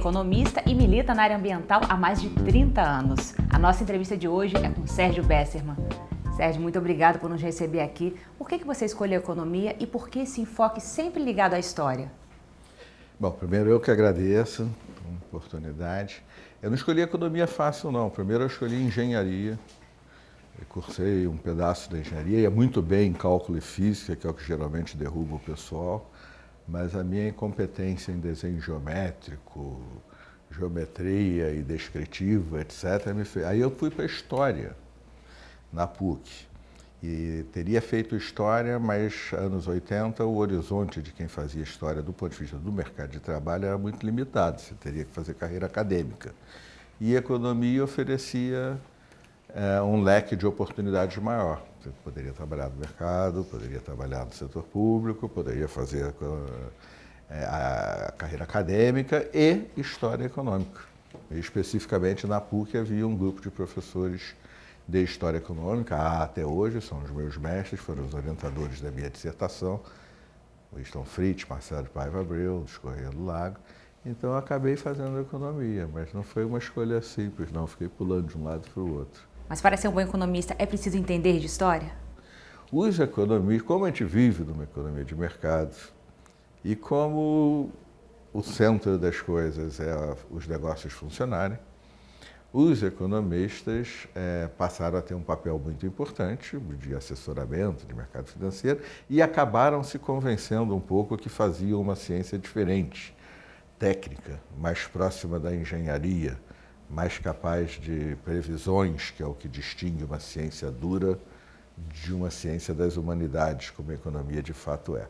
economista e milita na área ambiental há mais de 30 anos. A nossa entrevista de hoje é com Sérgio Bessermann. Sérgio, muito obrigado por nos receber aqui. Por que você escolheu a economia e por que esse enfoque sempre ligado à história? Bom, primeiro eu que agradeço a oportunidade. Eu não escolhi economia fácil, não. Primeiro eu escolhi engenharia. Eu cursei um pedaço da engenharia, ia muito bem em cálculo e física, que é o que geralmente derruba o pessoal, mas a minha incompetência em desenho geométrico, geometria e descritiva, etc., me fez. Aí eu fui para História, na PUC. E teria feito História, mas anos 80 o horizonte de quem fazia História do ponto de vista do mercado de trabalho era muito limitado, você teria que fazer carreira acadêmica. E Economia oferecia um leque de oportunidades maior. Você poderia trabalhar no mercado, poderia trabalhar no setor público, poderia fazer a carreira acadêmica e História Econômica. E, especificamente na PUC havia um grupo de professores de História Econômica, até hoje, são os meus mestres, foram os orientadores da minha dissertação, Winston Fritz, Marcelo Paiva Abreu, dos Correia do Lago. Então eu acabei fazendo Economia, mas não foi uma escolha simples, não, fiquei pulando de um lado para o outro. Mas para ser um bom economista é preciso entender de história? Os economistas, como a gente vive numa economia de mercado e como o centro das coisas é os negócios funcionarem, os economistas passaram a ter um papel muito importante de assessoramento de mercado financeiro e acabaram se convencendo um pouco que faziam uma ciência diferente, técnica, mais próxima da engenharia, mais capaz de previsões, que é o que distingue uma ciência dura de uma ciência das humanidades, como a economia de fato é.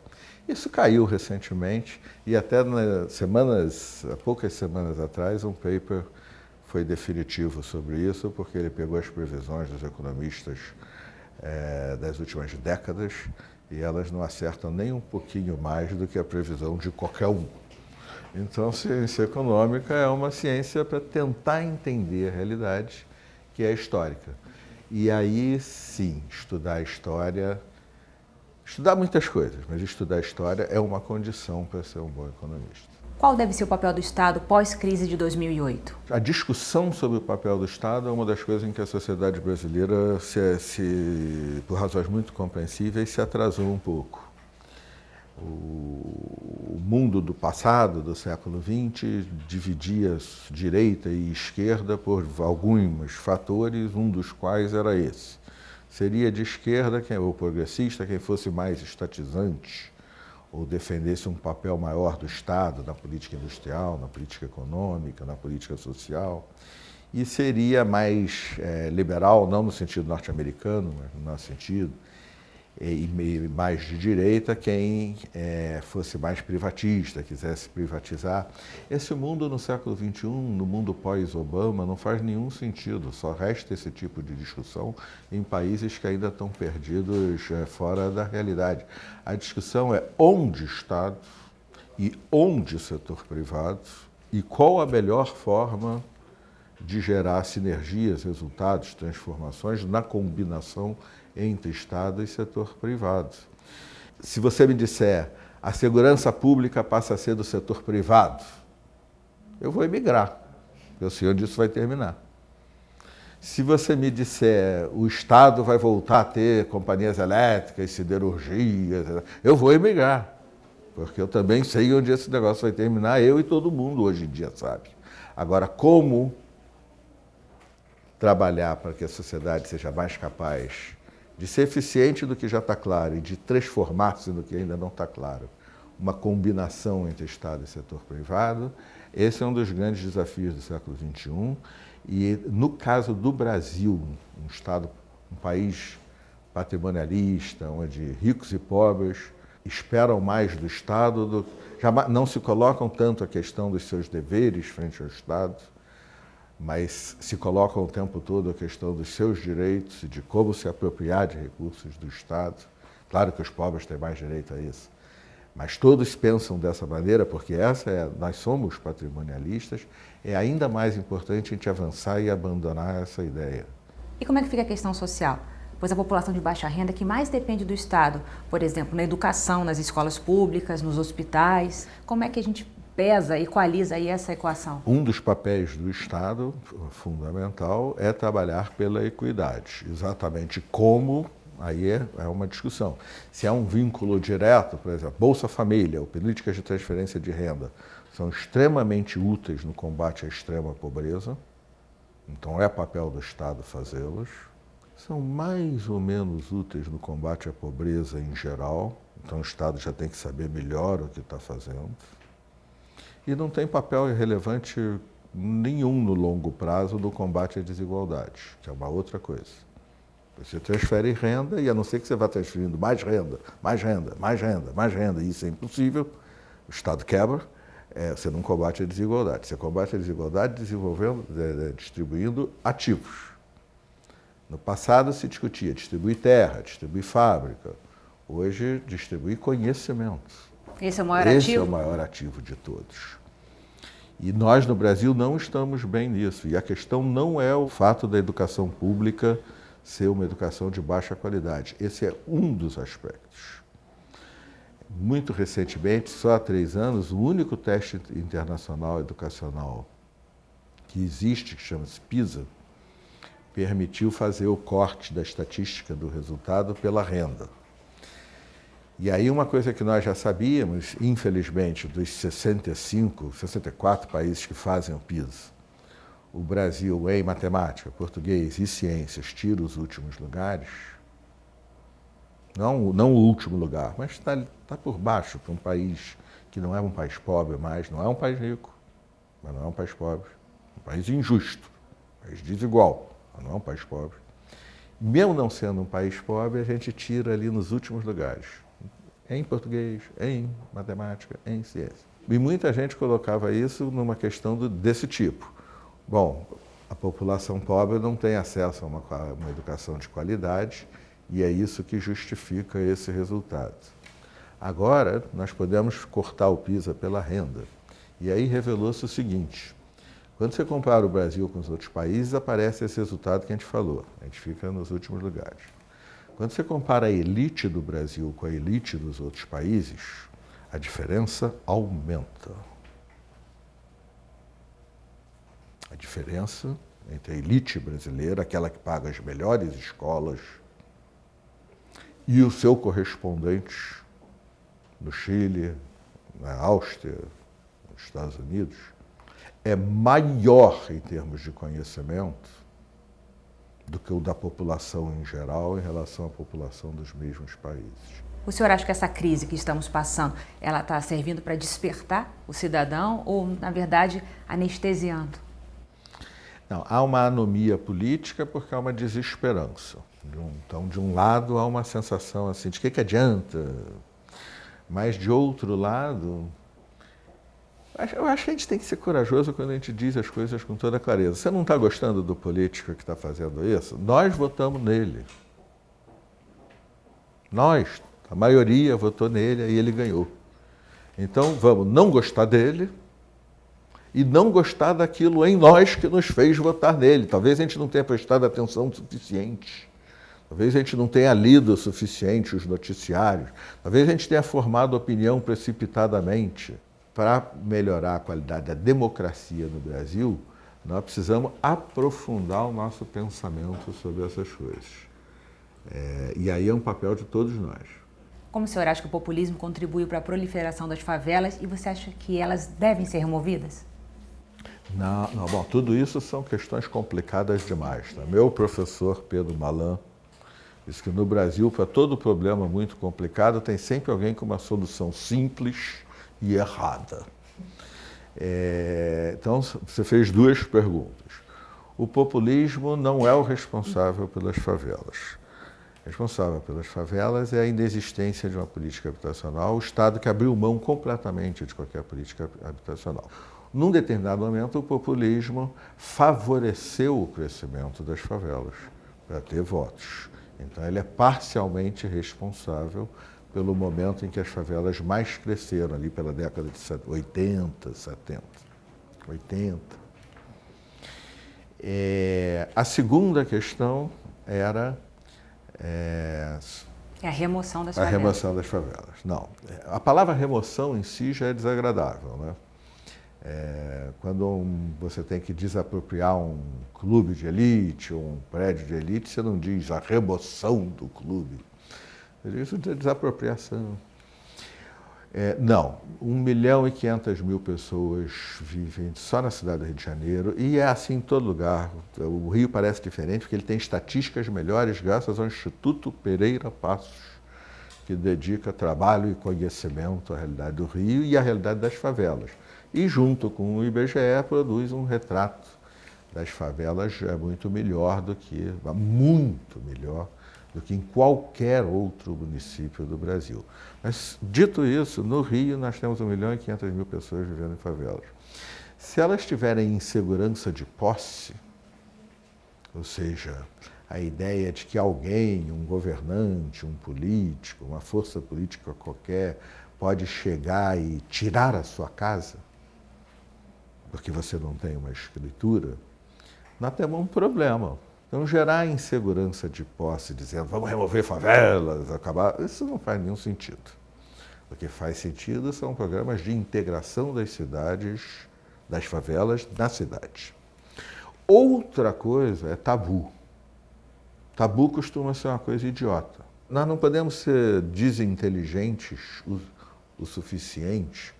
Isso caiu recentemente e até há poucas semanas atrás, um paper foi definitivo sobre isso, porque ele pegou as previsões dos economistas das últimas décadas e elas não acertam nem um pouquinho mais do que a previsão de qualquer um. Então, ciência econômica é uma ciência para tentar entender a realidade, que é histórica. E aí, sim, estudar história, estudar muitas coisas, mas estudar história é uma condição para ser um bom economista. Qual deve ser o papel do Estado pós-crise de 2008? A discussão sobre o papel do Estado é uma das coisas em que a sociedade brasileira, por razões muito compreensíveis, se atrasou um pouco. O mundo do passado, do século XX, dividia direita e esquerda por alguns fatores, um dos quais era esse. Seria de esquerda ou progressista quem fosse mais estatizante, ou defendesse um papel maior do Estado na política industrial, na política econômica, na política social. E seria mais liberal, não no sentido norte-americano, mas no nosso sentido, e mais de direita quem fosse mais privatista, quisesse privatizar. Esse mundo no século XXI, no mundo pós-Obama, não faz nenhum sentido, só resta esse tipo de discussão em países que ainda estão perdidos fora da realidade. A discussão é onde Estado e onde setor privado e qual a melhor forma de gerar sinergias, resultados, transformações na combinação entre Estado e setor privado. Se você me disser a segurança pública passa a ser do setor privado, eu vou emigrar, eu sei onde isso vai terminar. Se você me disser o Estado vai voltar a ter companhias elétricas, siderurgias, eu vou emigrar, porque eu também sei onde esse negócio vai terminar, eu e todo mundo hoje em dia sabe. Agora, como trabalhar para que a sociedade seja mais capaz de ser eficiente do que já está claro e de transformar-se no que ainda não está claro, uma combinação entre Estado e setor privado, esse é um dos grandes desafios do século XXI. E no caso do Brasil, um país patrimonialista, onde ricos e pobres esperam mais do Estado, não se colocam tanto a questão dos seus deveres frente ao Estado, mas se colocam o tempo todo a questão dos seus direitos e de como se apropriar de recursos do Estado. Claro que os pobres têm mais direito a isso, mas todos pensam dessa maneira, porque nós somos patrimonialistas, é ainda mais importante a gente avançar e abandonar essa ideia. E como é que fica a questão social? Pois a população de baixa renda que mais depende do Estado, por exemplo, na educação, nas escolas públicas, nos hospitais, como é que a gente pesa, equaliza aí essa equação? Um dos papéis do Estado, fundamental, é trabalhar pela equidade. Exatamente como, aí é uma discussão. Se há um vínculo direto, por exemplo, Bolsa Família ou políticas de transferência de renda, são extremamente úteis no combate à extrema pobreza, então é papel do Estado fazê-los. São mais ou menos úteis no combate à pobreza em geral, então o Estado já tem que saber melhor o que está fazendo. E não tem papel relevante nenhum no longo prazo no combate à desigualdade, que é uma outra coisa. Você transfere renda e a não ser que você vá transferindo mais renda, mais renda, mais renda, mais renda, e isso é impossível, o Estado quebra, você não combate a desigualdade. Você combate a desigualdade distribuindo ativos. No passado se discutia distribuir terra, distribuir fábrica. Hoje, distribuir conhecimento. Esse é o maior ativo? Esse é o maior ativo de todos. E nós, no Brasil, não estamos bem nisso. E a questão não é o fato da educação pública ser uma educação de baixa qualidade. Esse é um dos aspectos. Muito recentemente, só há 3 anos, o único teste internacional educacional que existe, que chama-se PISA, permitiu fazer o corte da estatística do resultado pela renda. E aí uma coisa que nós já sabíamos, infelizmente, dos 64 países que fazem o PISA, o Brasil em matemática, português e ciências tira os últimos lugares, não o último lugar, mas está por baixo para um país que não é um país pobre mais, não é um país rico, mas não é um país pobre, um país injusto, um país desigual. Não é um país pobre. Mesmo não sendo um país pobre, a gente tira ali nos últimos lugares. Em português, em matemática, em ciência. E muita gente colocava isso numa questão desse tipo. Bom, a população pobre não tem acesso a uma educação de qualidade e é isso que justifica esse resultado. Agora, nós podemos cortar o PISA pela renda. E aí revelou-se o seguinte: quando você compara o Brasil com os outros países, aparece esse resultado que a gente falou. A gente fica nos últimos lugares. Quando você compara a elite do Brasil com a elite dos outros países, a diferença aumenta. A diferença entre a elite brasileira, aquela que paga as melhores escolas, e o seu correspondente no Chile, na Áustria, nos Estados Unidos, é maior em termos de conhecimento do que o da população em geral em relação à população dos mesmos países. O senhor acha que essa crise que estamos passando, ela está servindo para despertar o cidadão ou, na verdade, anestesiando? Não, há uma anomia política porque há uma desesperança. Então, de um lado, há uma sensação assim, de que adianta? Mas, de outro lado, eu acho que a gente tem que ser corajoso quando a gente diz as coisas com toda clareza. Você não está gostando do político que está fazendo isso? Nós votamos nele. Nós, a maioria votou nele e ele ganhou. Então vamos não gostar dele e não gostar daquilo em nós que nos fez votar nele. Talvez a gente não tenha prestado atenção suficiente. Talvez a gente não tenha lido o suficiente os noticiários. Talvez a gente tenha formado opinião precipitadamente. Para melhorar a qualidade da democracia no Brasil, nós precisamos aprofundar o nosso pensamento sobre essas coisas. E aí é um papel de todos nós. Como o senhor acha que o populismo contribuiu para a proliferação das favelas e você acha que elas devem ser removidas? Não, bom, tudo isso são questões complicadas demais. Tá? Meu professor Pedro Malan disse que no Brasil, para todo problema muito complicado, tem sempre alguém com uma solução simples e errada. Então, você fez 2 perguntas. O populismo não é o responsável pelas favelas. O responsável pelas favelas é a inexistência de uma política habitacional, o Estado que abriu mão completamente de qualquer política habitacional. Num determinado momento, o populismo favoreceu o crescimento das favelas para ter votos. Então, ele é parcialmente responsável pelo momento em que as favelas mais cresceram, ali pela década de 80, 70. A segunda questão era a remoção das favelas. favelas. A remoção das favelas. Não, a palavra remoção em si já é desagradável, né? Quando você tem que desapropriar um clube de elite ou um prédio de elite, você não diz a remoção do clube. Você diz desapropriação. Não, 1.500.000 pessoas vivem só na cidade do Rio de Janeiro e é assim em todo lugar. O Rio parece diferente porque ele tem estatísticas melhores graças ao Instituto Pereira Passos, que dedica trabalho e conhecimento à realidade do Rio e à realidade das favelas. E junto com o IBGE produz um retrato das favelas muito melhor muito melhor do que em qualquer outro município do Brasil. Mas, dito isso, no Rio nós temos 1.500.000 pessoas vivendo em favelas. Se elas tiverem insegurança de posse, ou seja, a ideia de que alguém, um governante, um político, uma força política qualquer, pode chegar e tirar a sua casa, porque você não tem uma escritura, nós temos um problema. Então, gerar insegurança de posse, dizendo vamos remover favelas, acabar, isso não faz nenhum sentido. O que faz sentido são programas de integração das cidades, das favelas, na cidade. Outra coisa é tabu. Tabu costuma ser uma coisa idiota. Nós não podemos ser desinteligentes o suficiente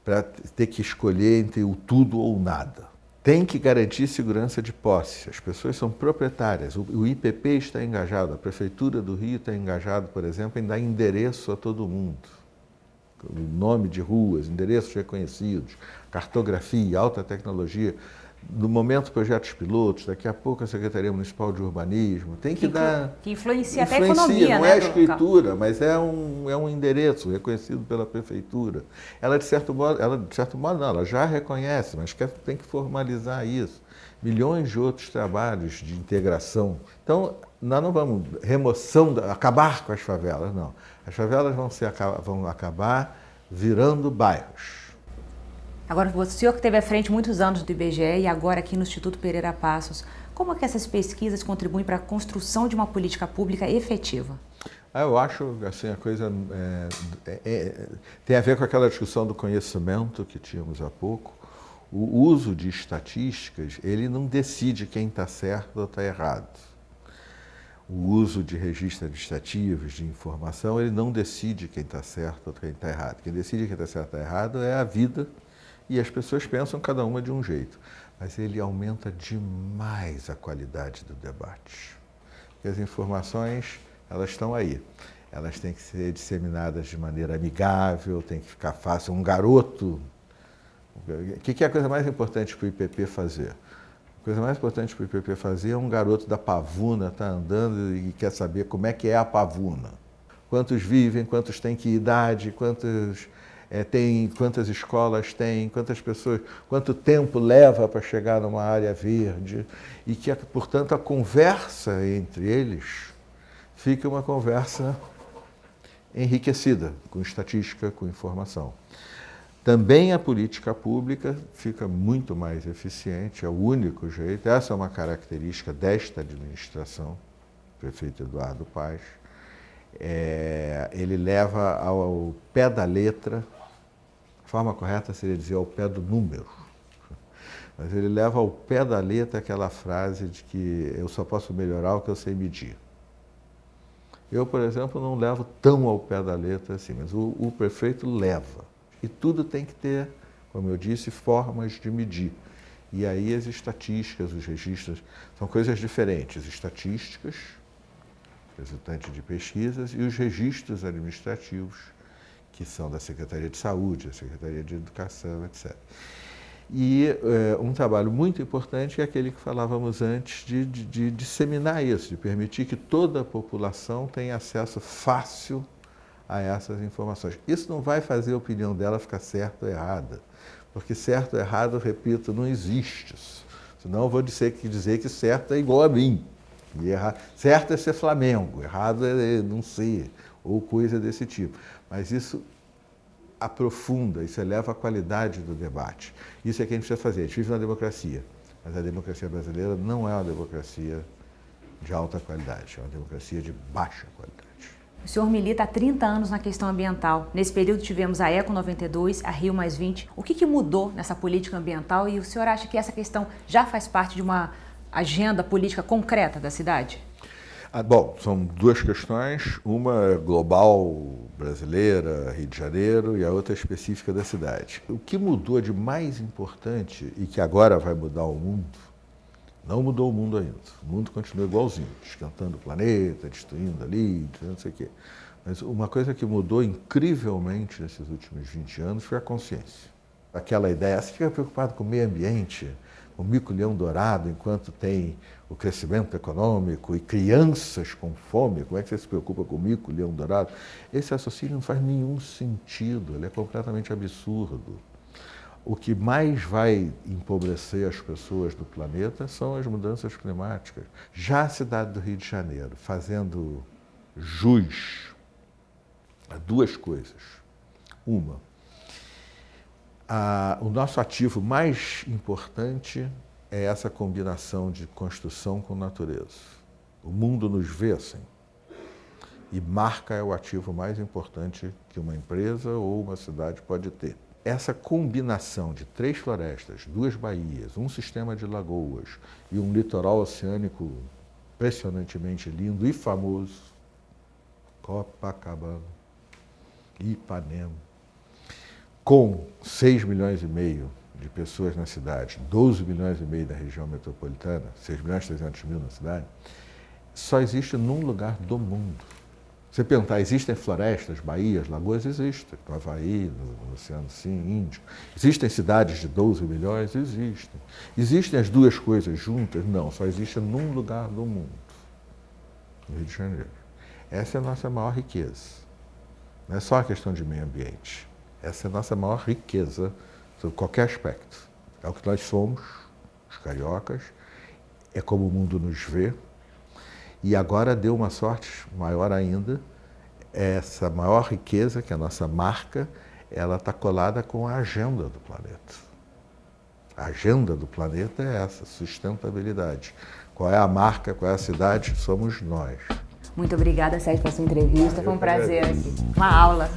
para ter que escolher entre o tudo ou nada. Tem que garantir segurança de posse. As pessoas são proprietárias. O IPP está engajado, a Prefeitura do Rio está engajada, por exemplo, em dar endereço a todo mundo. O nome de ruas, endereços reconhecidos, cartografia, alta tecnologia. No momento, projetos pilotos, daqui a pouco a Secretaria Municipal de Urbanismo, tem que dar... Que influencia até a economia, não é a escritura, mas é um endereço reconhecido pela Prefeitura. Ela, de certo modo não, ela já reconhece, mas tem que formalizar isso. Milhões de outros trabalhos de integração. Então, nós não vamos acabar com as favelas, não. As favelas vão acabar virando bairros. Agora, o senhor que esteve à frente muitos anos do IBGE e agora aqui no Instituto Pereira Passos, como é que essas pesquisas contribuem para a construção de uma política pública efetiva? Eu acho, assim, a coisa tem a ver com aquela discussão do conhecimento que tínhamos há pouco. O uso de estatísticas, ele não decide quem está certo ou está errado. O uso de registros administrativos, de informação, ele não decide quem está certo ou quem está errado. Quem decide quem está certo ou está errado é a vida. E as pessoas pensam cada uma de um jeito, mas ele aumenta demais a qualidade do debate. Porque as informações, elas estão aí. Elas têm que ser disseminadas de maneira amigável, tem que ficar fácil. Um garoto... O que é a coisa mais importante para o IPP fazer? A coisa mais importante para o IPP fazer é um garoto da Pavuna estar andando e quer saber como é que é a Pavuna. Quantos vivem, quantos têm que idade, quantas escolas tem, quantas pessoas, quanto tempo leva para chegar numa área verde e que, portanto, a conversa entre eles fica uma conversa enriquecida, com estatística, com informação. Também a política pública fica muito mais eficiente, é o único jeito, essa é uma característica desta administração, prefeito Eduardo Paes. Ele leva ao pé da letra. A forma correta seria dizer ao pé do número. Mas ele leva ao pé da letra aquela frase de que eu só posso melhorar o que eu sei medir. Eu, por exemplo, não levo tão ao pé da letra assim, mas o prefeito leva. E tudo tem que ter, como eu disse, formas de medir. E aí as estatísticas, os registros, são coisas diferentes. Estatísticas, resultante de pesquisas, e os registros administrativos, que são da Secretaria de Saúde, da Secretaria de Educação, etc. E um trabalho muito importante é aquele que falávamos antes de disseminar isso, de permitir que toda a população tenha acesso fácil a essas informações. Isso não vai fazer a opinião dela ficar certa ou errada, porque certo ou errado, repito, não existe. Senão eu vou dizer que certo é igual a mim. E certo é ser Flamengo, errado é não ser, ou coisa desse tipo. Mas isso aprofunda, isso eleva a qualidade do debate. Isso é que a gente precisa fazer. A gente vive na democracia, mas a democracia brasileira não é uma democracia de alta qualidade, é uma democracia de baixa qualidade. O senhor milita há 30 anos na questão ambiental. Nesse período tivemos a Eco 92, a Rio +20. O que mudou nessa política ambiental e o senhor acha que essa questão já faz parte de uma agenda política concreta da cidade? Bom, são duas questões, uma global, brasileira, Rio de Janeiro, e a outra específica da cidade. O que mudou de mais importante e que agora vai mudar o mundo, não mudou o mundo ainda. O mundo continua igualzinho, esquentando o planeta, destruindo ali, não sei o quê. Mas uma coisa que mudou incrivelmente nesses últimos 20 anos foi a consciência. Aquela ideia, você fica preocupado com o meio ambiente, o mico-leão dourado, enquanto tem o crescimento econômico e crianças com fome, como é que você se preocupa com o mico-leão dourado? Esse raciocínio não faz nenhum sentido, ele é completamente absurdo. O que mais vai empobrecer as pessoas do planeta são as mudanças climáticas. Já a cidade do Rio de Janeiro, fazendo jus a duas coisas. Uma, o nosso ativo mais importante é essa combinação de construção com natureza. O mundo nos vê assim. E marca é o ativo mais importante que uma empresa ou uma cidade pode ter. Essa combinação de 3 florestas, 2 baías, um sistema de lagoas e um litoral oceânico impressionantemente lindo e famoso, Copacabana, Ipanema, com 6,5 milhões de pessoas na cidade, 12,5 milhões da região metropolitana, 6.300.000 na cidade, só existe num lugar do mundo. Você perguntar, existem florestas, baías, lagoas? Existem. No Havaí, no Oceano Índico. Existem cidades de 12 milhões? Existem. Existem as duas coisas juntas? Não, só existe num lugar do mundo, no Rio de Janeiro. Essa é a nossa maior riqueza. Não é só a questão de meio ambiente. Essa é a nossa maior riqueza, sobre qualquer aspecto. É o que nós somos, os cariocas, é como o mundo nos vê. E agora deu uma sorte maior ainda, essa maior riqueza, que é a nossa marca, ela está colada com a agenda do planeta. A agenda do planeta é essa, sustentabilidade. Qual é a marca, qual é a cidade? Somos nós. Muito obrigada, Sérgio, pela sua entrevista. Foi um prazer aqui. Uma aula.